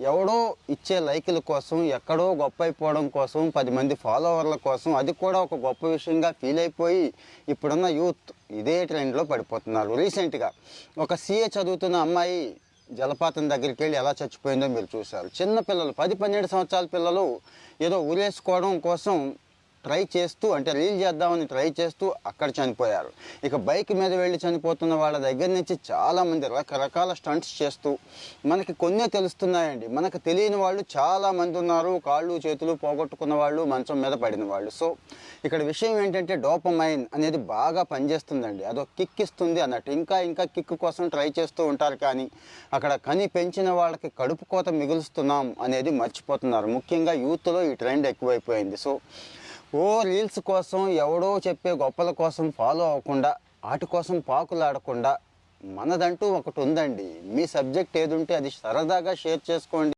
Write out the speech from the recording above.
ఎవడో ఇచ్చే లైకుల కోసం, ఎక్కడో గొప్ప అయిపోవడం కోసం, 10 మంది ఫాలోవర్ల కోసం, అది కూడా ఒక గొప్ప విషయంగా ఫీల్ అయిపోయి ఇప్పుడున్న యూత్ ఇదే ట్రెండ్లో పడిపోతున్నారు. రీసెంట్గా ఒక సీఏ చదువుతున్న అమ్మాయి జలపాతం దగ్గరికి వెళ్ళి ఎలా చచ్చిపోయిందో మీరు చూశారు. చిన్న పిల్లలు 10-12 సంవత్సరాల పిల్లలు ఏదో ఊరేసుకోవడం కోసం ట్రై చేస్తూ, అంటే రీల్ చేద్దామని ట్రై చేస్తూ అక్కడ చనిపోయారు. ఇక బైక్ మీద వెళ్ళి చనిపోతున్న వాళ్ళ దగ్గర నుంచి చాలామంది రకరకాల స్టంట్స్ చేస్తూ మనకి కొన్నే తెలుస్తున్నాయండి. మనకు తెలియని వాళ్ళు చాలామంది ఉన్నారు. కాళ్ళు చేతులు పోగొట్టుకున్న వాళ్ళు, మంచం మీద పడిన వాళ్ళు. సో ఇక్కడ విషయం ఏంటంటే డోపమైన్ అనేది బాగా పనిచేస్తుందండి. అదొక కిక్ ఇస్తుంది అన్నట్టు. ఇంకా కిక్ కోసం ట్రై చేస్తూ ఉంటారు, కానీ అక్కడ కని పెంచిన వాళ్ళకి కడుపు కోత మిగులుస్తున్నాం అనేది మర్చిపోతున్నారు. ముఖ్యంగా యూత్లో ఈ ట్రెండ్ ఎక్కువైపోయింది. సో రీల్స్ కోసం, ఎవడో చెప్పే గొప్పల కోసం ఫాలో అవ్వకుండా, వాటి కోసం పాకులాడకుండా మనదంటూ ఒకటి ఉందండి. మీ సబ్జెక్ట్ ఏది ఉంటే అది సరదాగా షేర్ చేసుకోండి.